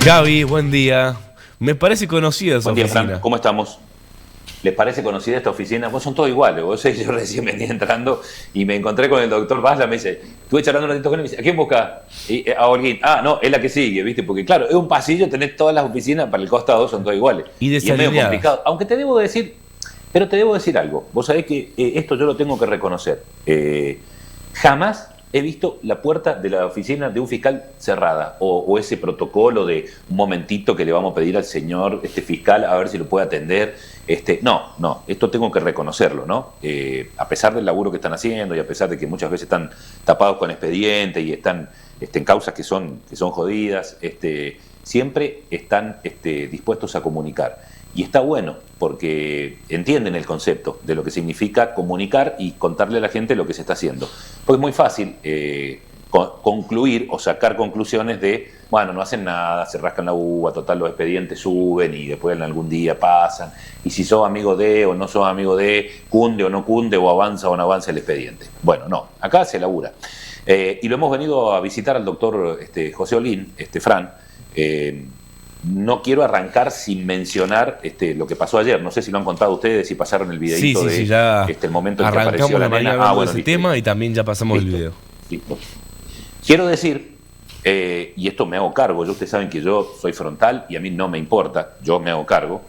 Gaby, buen día. Me parece conocida esa Buen día, oficina. Fran. ¿Cómo estamos? ¿Les parece conocida esta oficina? Vos son todos iguales. Vos sabés, yo recién venía entrando y me encontré con el doctor Basla. Me dice, estuve charlando un ratito con él. Me dice, ¿a quién busca? A Holguín. Ah, no, es la que sigue, ¿viste? Porque claro, es un pasillo, tenés todas las oficinas para el costado, son todas iguales. Y es medio desalineadas. complicado. Aunque te debo decir algo. Vos sabés que esto yo lo tengo que reconocer. Jamás he visto la puerta de la oficina de un fiscal cerrada o ese protocolo de un momentito que le vamos a pedir al señor fiscal a ver si lo puede atender. No, esto tengo que reconocerlo, ¿no? A pesar del laburo que están haciendo y a pesar de que muchas veces están tapados con expedientes y están en causas que son jodidas, siempre están dispuestos a comunicar. Y está bueno, porque entienden el concepto de lo que significa comunicar y contarle a la gente lo que se está haciendo. Porque es muy fácil concluir o sacar conclusiones de, bueno, no hacen nada, se rascan la uva, total los expedientes suben y después en algún día pasan. Y si sos amigo de o no sos amigo de, cunde o no cunde, o avanza o no avanza el expediente. Bueno, no, acá se labura. Y lo hemos venido a visitar al doctor José Holguín, Fran. No quiero arrancar sin mencionar lo que pasó ayer. No sé si lo han contado ustedes, si pasaron el videito Sí, ya el momento en que apareció la nena. Bueno, ese tema y también ya pasamos el video. Listo. Quiero decir, y esto me hago cargo, ustedes saben que yo soy frontal y a mí no me importa, yo me hago cargo.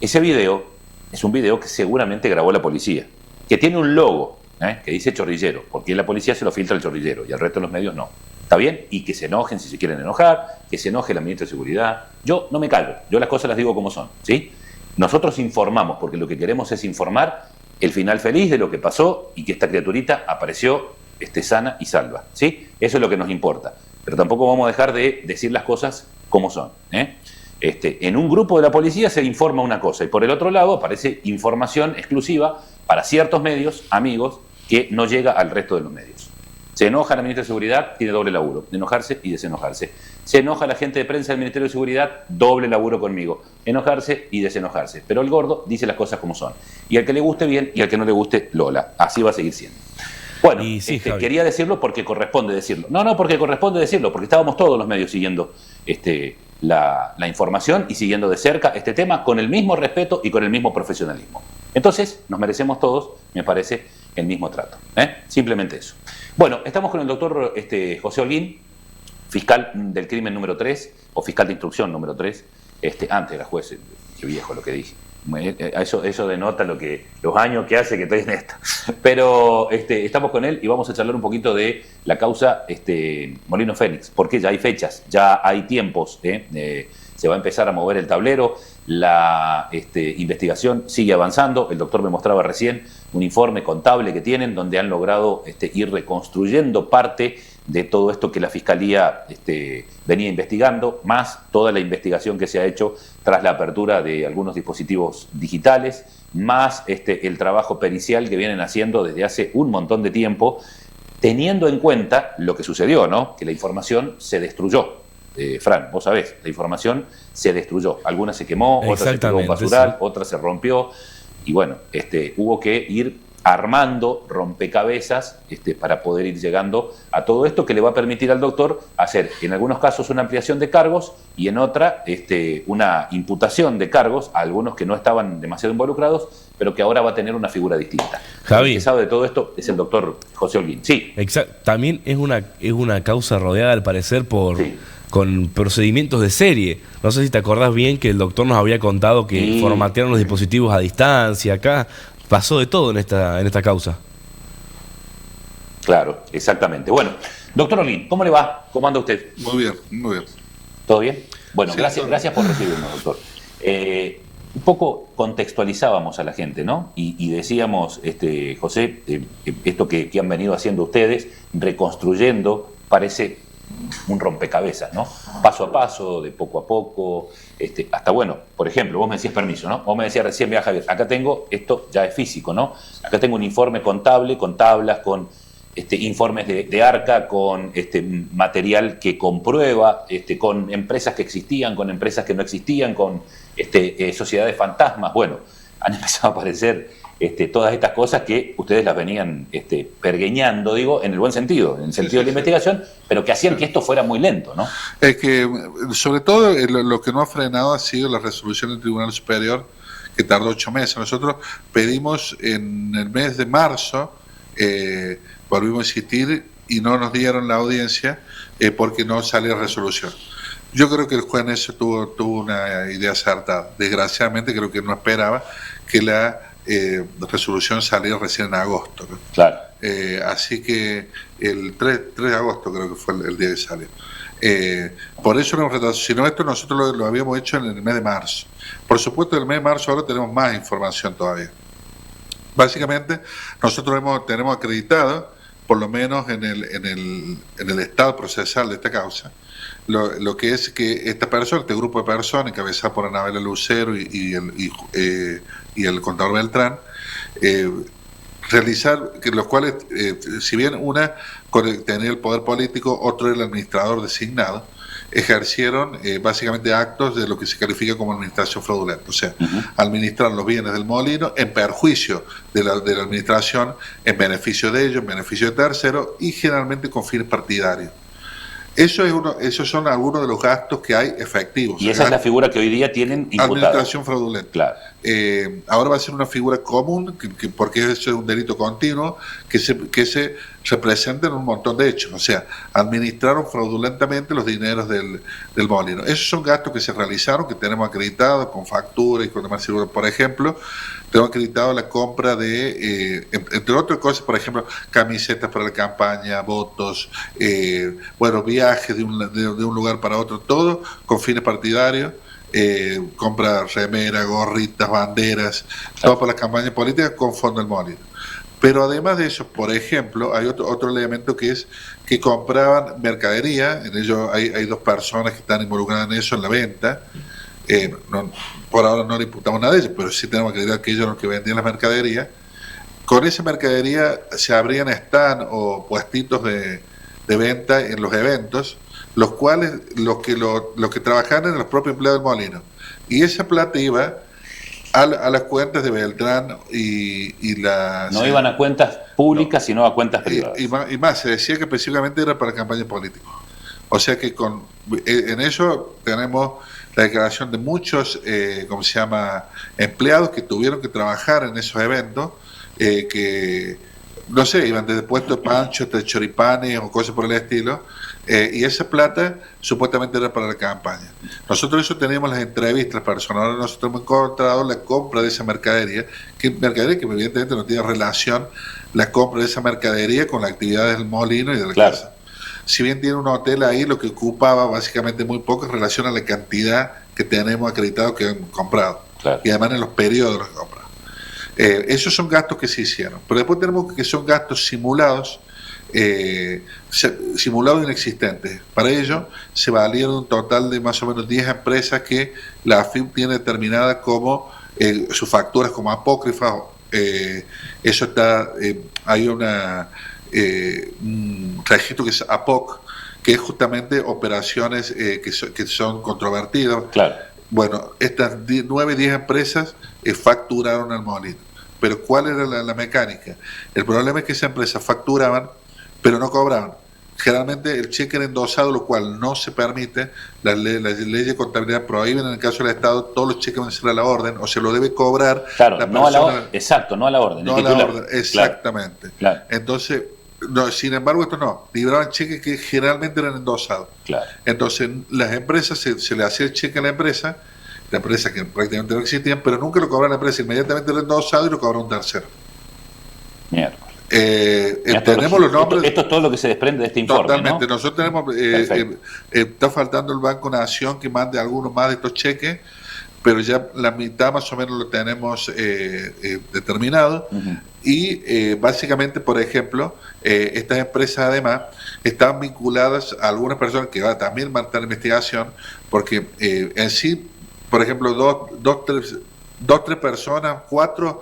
Ese video es un video que seguramente grabó la policía, que tiene un logo que dice chorrillero, porque la policía se lo filtra el chorrillero y al resto de los medios no. ¿Está bien? Y que se enojen si se quieren enojar, que se enoje la ministra de Seguridad. Yo no me callo, yo las cosas las digo como son, ¿sí? Nosotros informamos, porque lo que queremos es informar el final feliz de lo que pasó y que esta criaturita apareció sana y salva, ¿sí? Eso es lo que nos importa. Pero tampoco vamos a dejar de decir las cosas como son, en un grupo de la policía se informa una cosa y por el otro lado aparece información exclusiva para ciertos medios, amigos, que no llega al resto de los medios. Se enoja la ministra de Seguridad, tiene doble laburo, de enojarse y desenojarse. Se enoja la gente de prensa del Ministerio de Seguridad, doble laburo conmigo, enojarse y desenojarse. Pero el gordo dice las cosas como son. Y al que le guste bien y al que no le guste, Lola. Así va a seguir siendo. Bueno, sí, quería decirlo porque corresponde decirlo. No, porque corresponde decirlo, porque estábamos todos los medios siguiendo la información y siguiendo de cerca este tema con el mismo respeto y con el mismo profesionalismo. Entonces, nos merecemos todos, me parece, el mismo trato. Simplemente eso. Bueno, estamos con el doctor José Holguín, fiscal del crimen número 3, o fiscal de instrucción número 3. Antes era juez, qué viejo lo que dije. Eso denota los años que hace que estoy en esto. Pero estamos con él y vamos a charlar un poquito de la causa Molino Fénix, porque ya hay fechas, ya hay tiempos, se va a empezar a mover el tablero, la investigación sigue avanzando. El doctor me mostraba recién un informe contable que tienen donde han logrado ir reconstruyendo parte de todo esto que la Fiscalía venía investigando, más toda la investigación que se ha hecho tras la apertura de algunos dispositivos digitales, más el trabajo pericial que vienen haciendo desde hace un montón de tiempo, teniendo en cuenta lo que sucedió, ¿no? Que la información se destruyó. Fran, vos sabés, la información se destruyó. Alguna se quemó, otra se tiró a un basural, sí. Otra se rompió. Y bueno, hubo que ir armando rompecabezas para poder ir llegando a todo esto que le va a permitir al doctor hacer, en algunos casos, una ampliación de cargos y en otra, una imputación de cargos a algunos que no estaban demasiado involucrados, pero que ahora va a tener una figura distinta. Javi, el que sabe de todo esto es el doctor José Holguín. Sí. Exacto. También es una causa rodeada, al parecer, Sí. con procedimientos de serie. No sé si te acordás bien que el doctor nos había contado que formatearon los dispositivos a distancia. Acá pasó de todo en esta causa. Claro, exactamente. Bueno, doctor Holguín, ¿cómo le va? ¿Cómo anda usted? Muy bien, muy bien. ¿Todo bien? Bueno, Sí, gracias por recibirnos, doctor. Un poco contextualizábamos a la gente, ¿no? Y decíamos, José, esto que han venido haciendo ustedes, reconstruyendo, parece un rompecabezas, ¿no? Paso a paso, de poco a poco, hasta bueno, por ejemplo, vos me decías permiso, ¿no? Vos me decías recién, mira Javier, acá tengo, esto ya es físico, ¿no? Acá tengo un informe contable, con tablas, con informes de ARCA, con material que comprueba, con empresas que existían, con empresas que no existían, con sociedades fantasmas. Bueno, han empezado a aparecer todas estas cosas que ustedes las venían pergueñando, digo, en el buen sentido, en el sentido de la investigación, pero que hacían que esto fuera muy lento, ¿no? Es que, sobre todo, lo que no ha frenado ha sido la resolución del Tribunal Superior, que tardó 8 meses. Nosotros pedimos en el mes de marzo, volvimos a insistir y no nos dieron la audiencia porque no salió resolución. Yo creo que el juez en eso tuvo una idea acertada. Desgraciadamente creo que no esperaba que la resolución saliera recién en agosto, ¿no? Claro. Así que el 3 de agosto creo que fue el día que salió. Por eso no hemos retrasado. Si no, esto nosotros lo habíamos hecho en el mes de marzo. Por supuesto, en el mes de marzo ahora tenemos más información todavía. Básicamente, nosotros tenemos acreditado, por lo menos en el estado procesal de esta causa, lo que es que esta persona, este grupo de personas, encabezado por Anabela Lucero y el contador Beltrán, realizar, los cuales, si bien una tenía el poder político, otro era el administrador designado, ejercieron básicamente actos de lo que se califica como administración fraudulenta, o sea, administrar los bienes del molino en perjuicio de la administración, en beneficio de ellos, en beneficio de terceros y generalmente con fines partidarios. Esos son algunos de los gastos que hay efectivos. Y esa es la figura que hoy día tienen imputada. Administración fraudulenta. Claro. Ahora va a ser una figura común, porque eso es un delito continuo, que se representa en un montón de hechos. O sea, administraron fraudulentamente los dineros del molino. Esos son gastos que se realizaron, que tenemos acreditados con factura y con demás seguros. Por ejemplo, tengo acreditado la compra de, entre otras cosas, por ejemplo, camisetas para la campaña, votos, viajes de un lugar para otro, todo con fines partidarios. Compra remera, gorritas, banderas, todo para las campañas políticas con fondo del molino. Pero además de eso, por ejemplo, hay otro elemento que es que compraban mercadería. En ello hay 2 personas que están involucradas en eso, en la venta. Por ahora no le imputamos nada de ellos, pero sí tenemos que acreditar que ellos eran los que vendían la mercadería. Con esa mercadería se abrían stand o puestitos de venta en los eventos, los cuales los que trabajaban eran los propios empleados del molino, y esa plata iba a las cuentas de Beltrán y no iban a cuentas públicas, sino a cuentas privadas. Y más, se decía que específicamente era para campaña política. O sea que en eso tenemos la declaración de muchos empleados que tuvieron que trabajar en esos eventos, que no sé, iban desde puestos de pancho hasta choripanes o cosas por el estilo, y esa plata supuestamente era para la campaña. Nosotros eso teníamos las entrevistas personales, nosotros hemos encontrado la compra de esa mercadería que evidentemente no tiene relación la compra de esa mercadería con la actividad del molino y de la casa. Si bien tiene un hotel ahí, lo que ocupaba básicamente muy poco en relación a la cantidad que tenemos acreditado que han comprado, y además en los periodos de compra. Esos son gastos que se hicieron, pero después tenemos que son gastos simulados, inexistentes. Para ello se valieron un total de más o menos 10 empresas que la AFIP tiene determinada como sus facturas como apócrifas. Eso está, hay un registro que es APOC, que es justamente operaciones que son controvertidas. Claro. Bueno, estas 9, 10 empresas facturaron al molino. Pero ¿cuál era la mecánica? El problema es que esas empresas facturaban, pero no cobraban. Generalmente el cheque era endosado, lo cual no se permite. Las leyes de contabilidad prohíben, en el caso del Estado, todos los cheques van a ser a la orden, o se lo debe cobrar. Claro, la no persona, a la orden. Exacto, no a la orden. No a la orden, exactamente. Claro. Entonces, sin embargo, esto no. Libraban cheques que generalmente eran endosados. Claro. Entonces, las empresas, se le hacía el cheque a la empresa que prácticamente no existían, pero nunca lo cobraba la empresa, inmediatamente era endosado y lo cobraba un tercero. Mierda. Tenemos los nombres. Esto es todo lo que se desprende de este informe. Totalmente. ¿no? Nosotros tenemos. Está faltando el Banco Nación que mande algunos más de estos cheques, pero ya la mitad más o menos lo tenemos determinado. Y básicamente, por ejemplo, estas empresas además están vinculadas a algunas personas que también van a estar en investigación, porque en sí, por ejemplo, tres personas, 4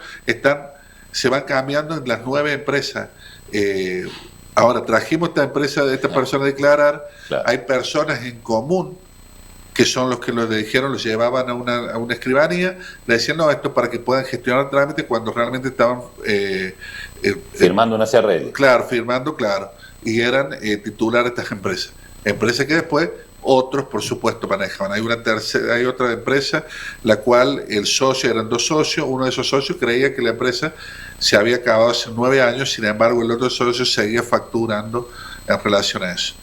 se van cambiando en las 9 empresas. Ahora trajimos esta empresa de esta persona a declarar. Claro. Hay personas en común que son los que los dijeron, los llevaban a una escribanía, le decían, no, esto es para que puedan gestionar el trámite, cuando realmente estaban... firmando una CRL. Claro, firmando, claro, y eran titulares de estas empresas. Empresas que después otros, por supuesto, manejaban. Hay otra empresa, la cual el socio, eran 2 socios, uno de esos socios creía que la empresa se había acabado hace 9 años, sin embargo el otro socio seguía facturando en relación a eso.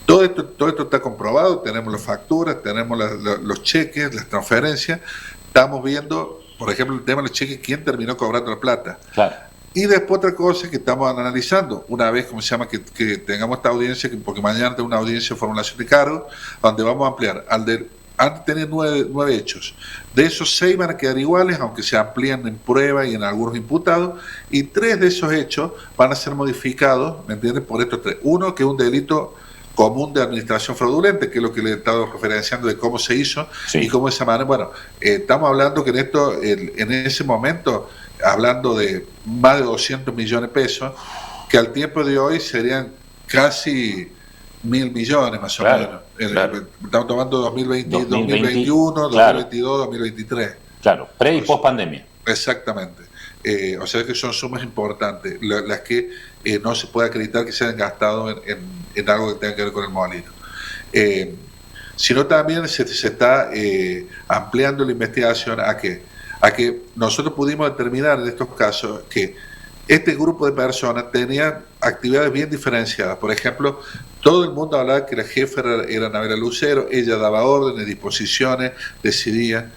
Todo esto está comprobado, tenemos las facturas, tenemos los cheques, las transferencias, estamos viendo, por ejemplo, el tema de los cheques, quién terminó cobrando la plata. Claro. Y después otra cosa que estamos analizando, una vez, ¿cómo se llama?, que tengamos esta audiencia, porque mañana tengo una audiencia de formulación de cargos, donde vamos a ampliar. Antes tenía 9 hechos. De esos 6 van a quedar iguales, aunque se amplían en prueba y en algunos imputados, y 3 de esos hechos van a ser modificados, ¿me entiendes?, por estos 3. Uno, que es un delito común de administración fraudulenta, que es lo que le he estado referenciando de cómo se hizo, sí, y cómo de esa manera. Bueno, estamos hablando que en ese momento, hablando de más de 200 millones de pesos, que al tiempo de hoy serían casi 1.000 millones más o menos. Claro. Estamos tomando 2021, claro, 2022, 2023. Claro, pre y post pandemia. Exactamente. O sea que son sumas importantes, las que no se puede acreditar que se hayan gastado en algo que tenga que ver con el molino. Sino también se está ampliando la investigación a que nosotros pudimos determinar en estos casos que este grupo de personas tenía actividades bien diferenciadas. Por ejemplo, todo el mundo hablaba que la jefa era Anabela Lucero, ella daba órdenes, disposiciones, decidía.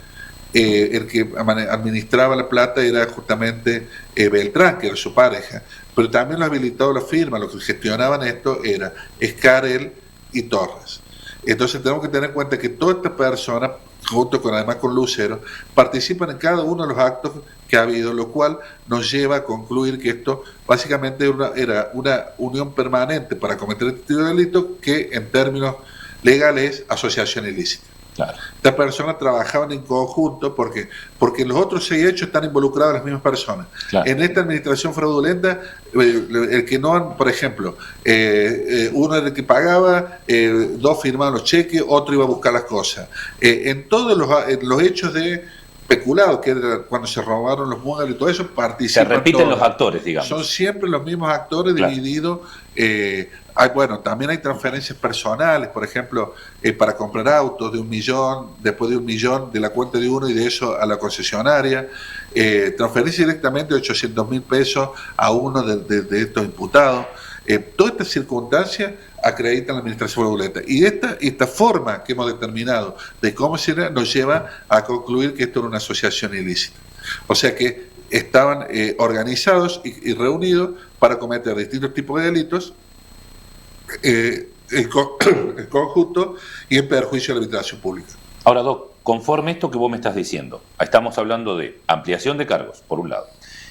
El que administraba la plata era justamente Beltrán, que era su pareja, pero también lo habilitado la firma, los que gestionaban esto era Escarel y Torres. Entonces tenemos que tener en cuenta que todas estas personas, junto con además con Lucero, participan en cada uno de los actos que ha habido, lo cual nos lleva a concluir que esto básicamente era una unión permanente para cometer este tipo de delito, que en términos legales es asociación ilícita. Claro. Estas personas trabajaban en conjunto porque los otros 6 hechos están involucradas las mismas personas. Claro. En esta administración fraudulenta, el que no, por ejemplo, uno era el que pagaba, 2 firmaban los cheques, otro iba a buscar las cosas. En todos los hechos de peculado, que era cuando se robaron los muebles y todo eso, participan. Se repiten todos. Los actores, digamos. Son siempre los mismos actores, claro, divididos. Bueno, también hay transferencias personales, por ejemplo, para comprar autos de 1 millón, después de 1 millón de la cuenta de uno y de eso a la concesionaria, transferencia directamente de 800.000 pesos a uno de estos imputados. Todas estas circunstancias acreditan la administración fraudulenta. Y esta forma que hemos determinado de cómo se nos lleva a concluir que esto era una asociación ilícita. O sea que estaban organizados y reunidos para cometer distintos tipos de delitos en conjunto y en perjuicio de la administración pública. Ahora, Doc, conforme esto que vos me estás diciendo, estamos hablando de ampliación de cargos, por un lado.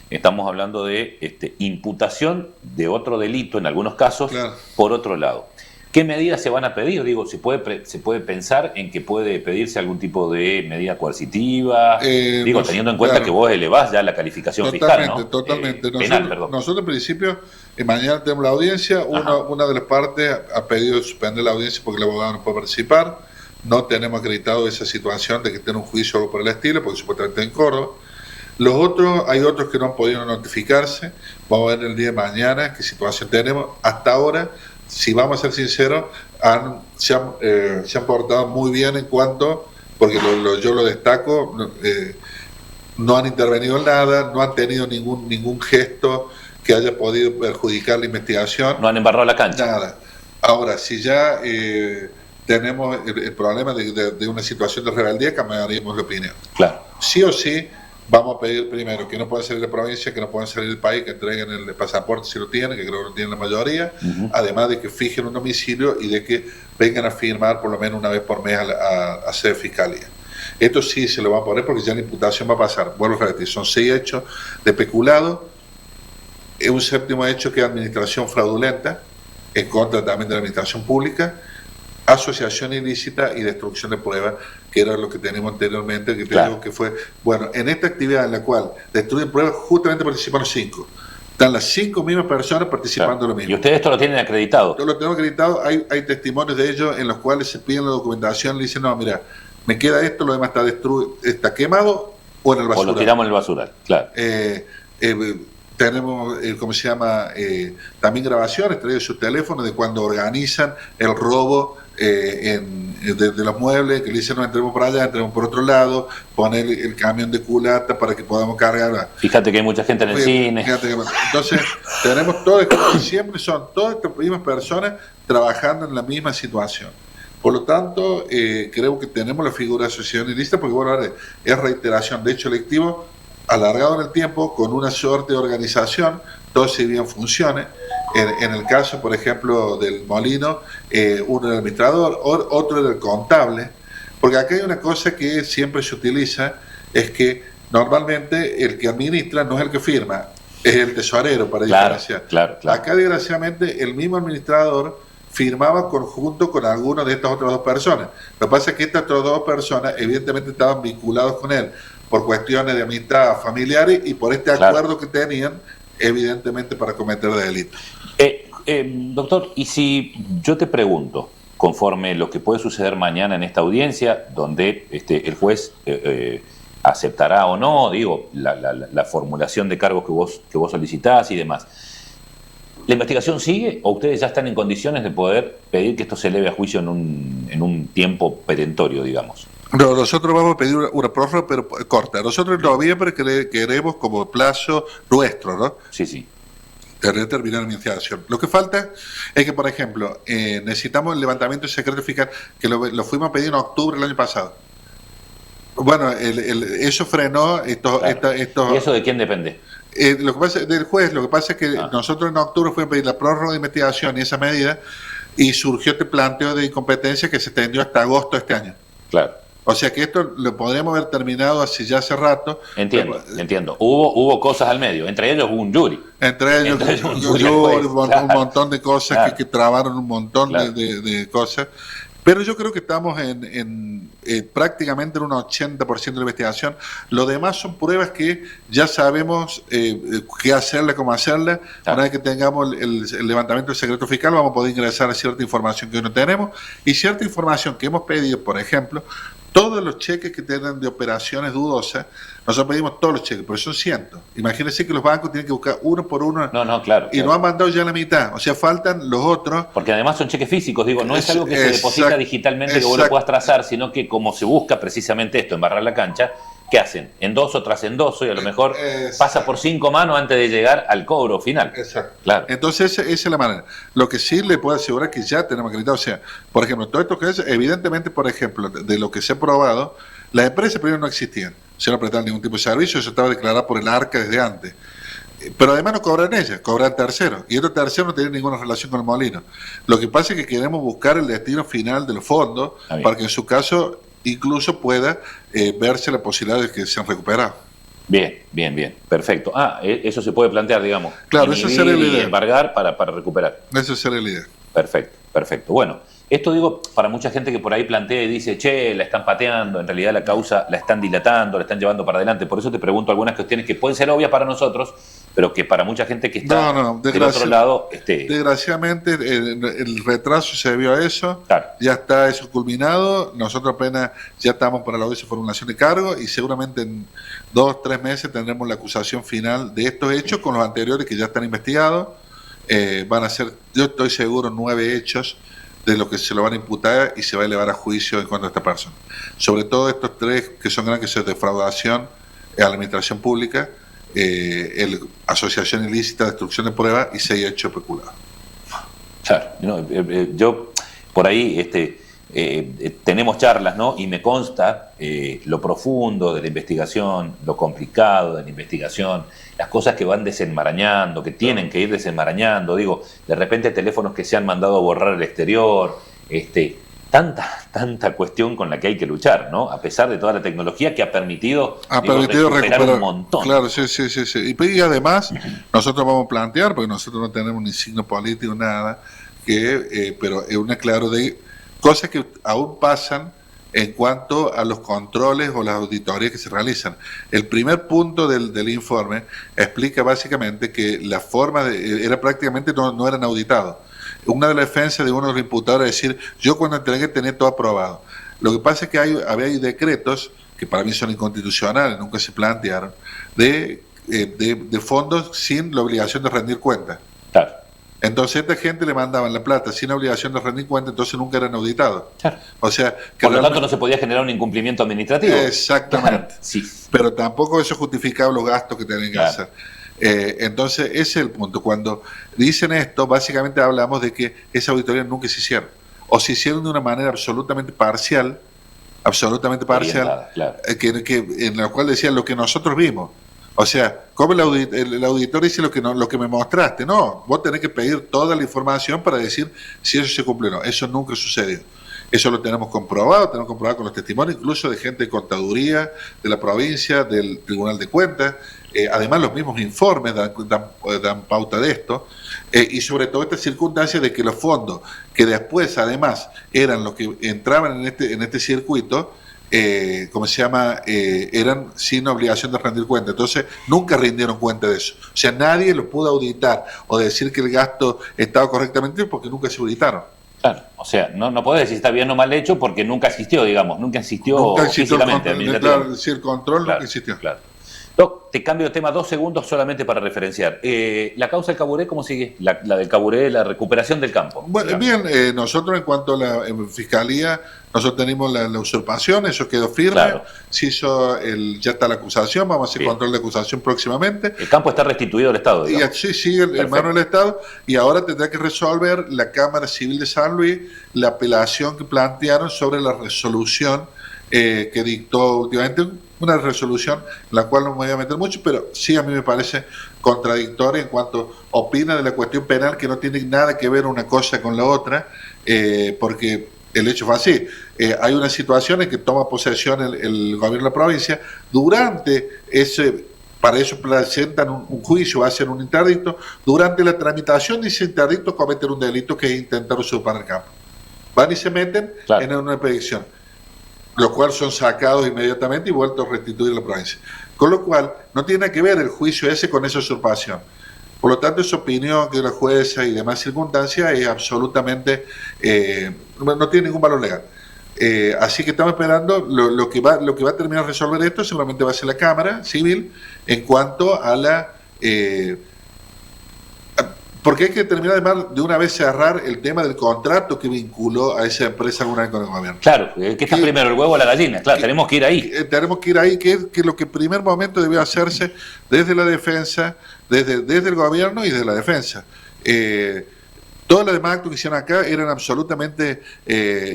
Estamos hablando de imputación de otro delito, en algunos casos, claro, por otro lado. ¿Qué medidas se van a pedir? Digo, ¿se puede pensar en que puede pedirse algún tipo de medida coercitiva? Teniendo en cuenta, claro, que vos elevás ya la calificación fiscal, ¿no? Totalmente. Penal, perdón. Nosotros, en principio, mañana tenemos la audiencia. Una de las partes ha pedido suspender la audiencia porque el abogado no puede participar. No tenemos acreditado esa situación de que tenga un juicio o algo por el estilo, porque supuestamente en Córdoba. Hay otros que no han podido notificarse. Vamos a ver el día de mañana qué situación tenemos. Hasta ahora, si vamos a ser sinceros, se han portado muy bien en cuanto, porque yo lo destaco, no han intervenido en nada, no han tenido ningún gesto que haya podido perjudicar la investigación. No han embarrado la cancha. Nada. Ahora, si ya tenemos el problema de una situación de rebeldía, cambiaríamos de opinión. Claro. Sí o sí, vamos a pedir primero que no puedan salir de provincia, que no puedan salir del país, que entreguen el pasaporte si lo tienen, que creo que lo tienen la mayoría, además de que fijen un domicilio y de que vengan a firmar por lo menos una vez por mes a sede fiscalía. Esto sí se lo va a poner porque ya la imputación va a pasar. Vuelvo a repetir, son 6 hechos de peculado, un 7º hecho que es administración fraudulenta, en contra también de la administración pública, asociación ilícita y destrucción de pruebas, que era lo que tenemos anteriormente, que te digo que fue, bueno, en esta actividad en la cual destruyen pruebas, justamente participaron 5. Están las 5 mismas personas participando de lo mismo. Y ustedes esto lo tienen acreditado. Yo lo tengo acreditado, hay testimonios de ellos en los cuales se piden la documentación, le dicen, no, mira, me queda esto, lo demás está destruido, está quemado o en el basural. O lo tiramos en el basural, claro. Tenemos, ¿cómo se llama? También grabaciones, traído sus teléfonos de cuando organizan el robo de los muebles, que le dicen, no, entremos por allá, entremos por otro lado, poner el camión de culata para que podamos cargar. Fíjate que hay mucha gente en el cine. Entonces, tenemos todo esto, siempre son todas estas mismas personas trabajando en la misma situación. Por lo tanto, creo que tenemos la figura de asociación ilícita, porque bueno, es reiteración de hecho electivo alargado en el tiempo, con una suerte de organización, todo si bien funcione. En el caso, por ejemplo, del molino, uno era el administrador, otro era el contable, porque acá hay una cosa que siempre se utiliza, es que normalmente el que administra no es el que firma, es el tesorero, para diferenciar. Claro. Acá, desgraciadamente, el mismo administrador firmaba conjunto con algunas de estas otras dos personas. Lo que pasa es que estas otras dos personas evidentemente estaban vinculados con él por cuestiones de amistad familiares y por este acuerdo que tenían, evidentemente, para cometer delitos. Doctor, y si yo te pregunto, conforme lo que puede suceder mañana en esta audiencia, donde el juez aceptará o no, digo, la formulación de cargos que vos solicitás y demás, ¿la investigación sigue o ustedes ya están en condiciones de poder pedir que esto se eleve a juicio en un tiempo perentorio, digamos? No, nosotros vamos a pedir una prórroga, pero corta. Nosotros en noviembre queremos como plazo nuestro, ¿no? Sí. Terminar la investigación. Lo que falta es que, por ejemplo, necesitamos el levantamiento de secreto fiscal, que lo fuimos a pedir en octubre del año pasado. Bueno, eso frenó estos... ¿Y eso de quién depende? Lo que pasa del juez, lo que pasa es que nosotros en octubre fuimos a pedir la prórroga de investigación y esa medida, y surgió este planteo de incompetencia que se extendió hasta agosto de este año. Claro. O sea que esto lo podríamos haber terminado hace rato. Entiendo. Hubo cosas al medio, entre ellos hubo un jury. Entre ellos un jury, un montón de cosas que trabaron un montón de cosas. Pero yo creo que estamos en prácticamente en un 80% de la investigación. Lo demás son pruebas que ya sabemos qué hacerle, cómo hacerle. Una vez que tengamos el levantamiento del secreto fiscal, vamos a poder ingresar a cierta información que hoy no tenemos y cierta información que hemos pedido, por ejemplo, todos los cheques que tienen de operaciones dudosas. Nosotros pedimos todos los cheques, pero son cientos. Imagínense que los bancos tienen que buscar uno por uno. Claro. Y no han mandado ya la mitad. O sea, faltan los otros. Porque además son cheques físicos, digo, no es algo que se deposita digitalmente que vos lo puedas trazar, sino que como se busca precisamente esto, embarrar la cancha, ¿qué hacen? Endoso tras endoso y a lo mejor pasa por 5 manos antes de llegar al cobro final. Exacto. Claro. Entonces, esa es la manera. Lo que sí le puedo asegurar que ya tenemos acreditado. O sea, por ejemplo, todo esto que es, evidentemente, por ejemplo, de lo que se ha probado, las empresas primero no existían. Se no prestaban ningún tipo de servicio, eso estaba declarado por el ARCA desde antes. Pero además no cobran ellas, cobran terceros. Y estos terceros no tienen ninguna relación con el molino. Lo que pasa es que queremos buscar el destino final de los fondos para que en su caso incluso pueda verse la posibilidad de que sean recuperados. Bien, perfecto. Eso se puede plantear, digamos. Claro, eso sería la idea. Y embargar para recuperar. Eso sería la idea. Perfecto. Bueno, esto digo para mucha gente que por ahí plantea y dice, la están pateando, en realidad la causa la están dilatando, la están llevando para adelante. Por eso te pregunto algunas cuestiones que pueden ser obvias para nosotros, pero que para mucha gente que está del otro lado... Desgraciadamente el retraso se debió a eso, ya está eso culminado, nosotros apenas ya estamos para la audiencia de formulación de cargo y seguramente en 2 o 3 meses tendremos la acusación final de estos hechos con los anteriores que ya están investigados. Van a ser, yo estoy seguro, 9 hechos de lo que se lo van a imputar y se va a elevar a juicio en cuanto a esta persona. Sobre todo estos 3 que son grandes, que son defraudación a la administración pública, asociación ilícita, destrucción de pruebas y 6 hechos peculados. Claro, yo por ahí tenemos charlas, ¿no? Y me consta lo profundo de la investigación, lo complicado de la investigación, las cosas que van desenmarañando, que tienen que ir desenmarañando, digo, de repente teléfonos que se han mandado a borrar al exterior, tanta cuestión con la que hay que luchar, ¿no? A pesar de toda la tecnología que ha permitido recuperar un montón. Claro, sí. Y además, nosotros vamos a plantear, porque nosotros no tenemos ni signo político, nada, pero es un claro de cosas que aún pasan en cuanto a los controles o las auditorías que se realizan. El primer punto del informe explica básicamente que la forma era prácticamente no eran auditados. Una de las defensas de uno de los imputadores es decir, yo cuando entregué tenía todo aprobado. Lo que pasa es que había decretos que para mí son inconstitucionales, nunca se plantearon, de fondos sin la obligación de rendir cuentas. Claro. Entonces a esta gente le mandaban la plata sin obligación de rendir cuenta, entonces nunca eran auditados. Claro. O sea, por lo tanto no se podía generar un incumplimiento administrativo. Exactamente. Claro, sí. Pero tampoco eso justificaba los gastos que tenían que hacer. Entonces ese es el punto. Cuando dicen esto, básicamente hablamos de que esa auditoría nunca se hicieron. O se hicieron de una manera absolutamente parcial, Orientada, claro. En la cual decían lo que nosotros vimos. O sea, ¿cómo el auditor dice lo que me mostraste? No, vos tenés que pedir toda la información para decir si eso se cumple o no. Eso nunca sucedió. Eso lo tenemos comprobado con los testimonios, incluso de gente de contaduría, de la provincia, del Tribunal de Cuentas. Además, los mismos informes dan pauta de esto. Y sobre todo esta circunstancia de que los fondos, que después además eran los que entraban en este circuito, eran sin obligación de rendir cuenta. Entonces nunca rindieron cuenta de eso. O sea, nadie los pudo auditar o decir que el gasto estaba correctamente porque nunca se auditaron. Claro, o sea, no podés decir si está bien o mal hecho porque nunca existió, digamos, nunca existió físicamente. Claro, el control claro, nunca existió. Claro. Doc, te cambio de tema 2 segundos solamente para referenciar. La causa del Caburé, ¿cómo sigue? La del Caburé, la recuperación del campo. Bueno, bien, nosotros en cuanto a la Fiscalía, nosotros tenemos la usurpación, eso quedó firme. Claro. Se hizo ya está la acusación, vamos a hacer Bien. control de acusación próximamente. El campo está restituido al Estado, digamos. Y así sigue en manos del Estado, y ahora tendrá que resolver la Cámara Civil de San Luis la apelación que plantearon sobre la resolución que dictó últimamente, una resolución en la cual no me voy a meter mucho, pero sí a mí me parece contradictoria en cuanto opina de la cuestión penal, que no tiene nada que ver una cosa con la otra, porque el hecho fue así. Hay una situación en que toma posesión el gobierno de la provincia, para eso presentan un juicio, hacen un interdicto, durante la tramitación de ese interdicto cometen un delito que es intentar usurpar el campo. Van y se meten en una expedición, los cuales son sacados inmediatamente y vueltos a restituir a la provincia. Con lo cual, no tiene que ver el juicio ese con esa usurpación. Por lo tanto, esa opinión de la jueza y demás circunstancias es absolutamente, no tiene ningún valor legal. Así que estamos esperando, lo que va a terminar de resolver esto seguramente va a ser la Cámara Civil en cuanto a la... porque hay que terminar de una vez cerrar el tema del contrato que vinculó a esa empresa alguna vez con el gobierno. Claro, ¿qué está primero, el huevo o la gallina? Claro, tenemos que ir ahí. Tenemos que ir ahí, que es lo que en primer momento debió hacerse desde la defensa, desde el gobierno y desde la defensa. Todos los demás actos que hicieron acá eran absolutamente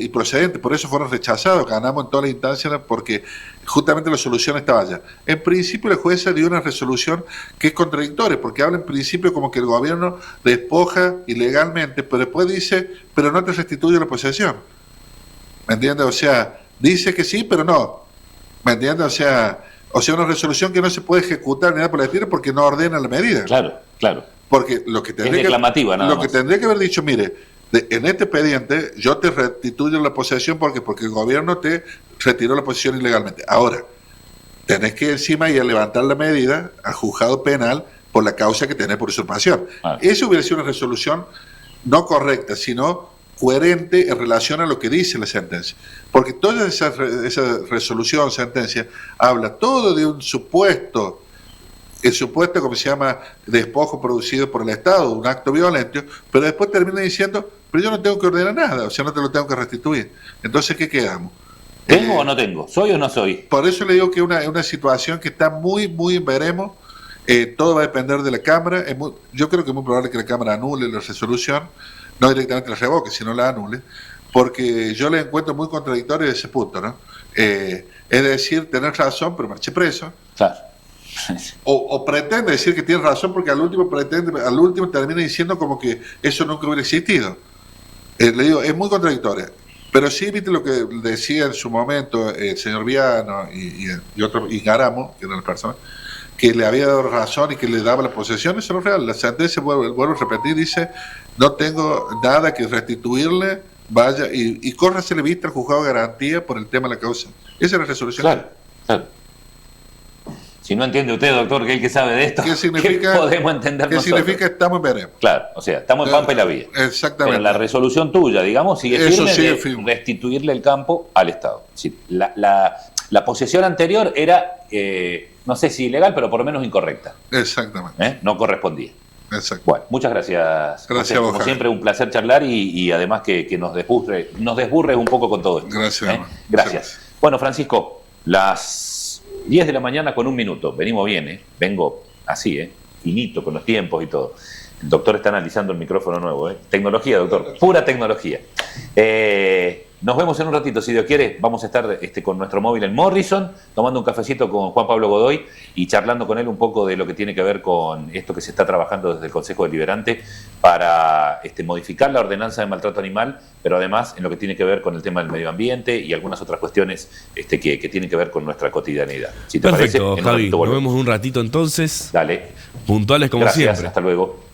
improcedentes, por eso fueron rechazados, ganamos en todas las instancias porque justamente la solución estaba allá. En principio la jueza dio una resolución que es contradictoria, porque habla en principio como que el gobierno despoja ilegalmente, pero después dice, pero no te restituye la posesión. ¿Me entiendes? O sea, dice que sí, pero no. ¿Me entiendes? O sea, una resolución que no se puede ejecutar ni nada por el estilo porque no ordena la medida. Claro, claro. Porque lo que tendría que tendría que haber dicho, mire, en este expediente yo te restituyo la posesión porque el gobierno te retiró la posesión ilegalmente. Ahora, tenés que encima ir a levantar la medida al juzgado penal por la causa que tenés por usurpación. Eso hubiera sido una resolución no correcta, sino coherente en relación a lo que dice la sentencia. Porque toda esa resolución, sentencia, habla todo de un supuesto... El supuesto, como se llama, despojo producido por el Estado, un acto violento, pero después termina diciendo, pero yo no tengo que ordenar nada, o sea, no te lo tengo que restituir. Entonces, ¿qué quedamos? ¿Tengo o no tengo? ¿Soy o no soy? Por eso le digo que es una situación que está muy, muy en veremos. Todo va a depender de la Cámara. Yo creo que es muy probable que la Cámara anule la resolución, no directamente la revoque, sino la anule, porque yo le encuentro muy contradictorio de ese punto, ¿no? Es decir, tener razón, pero marche preso. Claro. O pretende decir que tiene razón porque al último termina diciendo como que eso nunca hubiera existido. Le digo, es muy contradictoria. Pero sí, viste lo que decía en su momento el señor Viano y Garamo, que eran las personas, que le había dado razón y que le daba la posesión. Eso no es real. La sentencia, vuelvo a repetir, dice, no tengo nada que restituirle vaya y córrasele vista al juzgado de garantía por el tema de la causa. Esa es la resolución. Claro, claro. Si no entiende usted, doctor, que es el que sabe de esto, ¿Qué significa? ¿qué podemos entender ¿Qué nosotros? significa estamos en veremos? Claro, o sea, estamos en Pampa y la Vía. Exactamente. Pero la resolución tuya, digamos, sigue Eso firme sigue de firme. restituirle el campo al Estado. Sí, la posesión anterior era, no sé si ilegal, pero por lo menos incorrecta. Exactamente. No correspondía. Exacto. Bueno, muchas gracias. Gracias a vos, como Javi. siempre, un placer charlar y además que nos desburres un poco con todo esto. Gracias, hermano. Gracias. Bueno, Francisco, las 10 de la mañana con 1 minuto. Venimos bien, Vengo así, finito con los tiempos y todo. El doctor está analizando el micrófono nuevo, Tecnología, doctor. Pura tecnología. Nos vemos en un ratito, si Dios quiere. Vamos a estar con nuestro móvil en Morrison, tomando un cafecito con Juan Pablo Godoy y charlando con él un poco de lo que tiene que ver con esto que se está trabajando desde el Consejo Deliberante para modificar la ordenanza de maltrato animal, pero además en lo que tiene que ver con el tema del medio ambiente y algunas otras cuestiones que tienen que ver con nuestra cotidianidad. Si te Perfecto, parece, Javi. Nos vemos un ratito entonces. Dale. Puntuales como Gracias, siempre. hasta luego.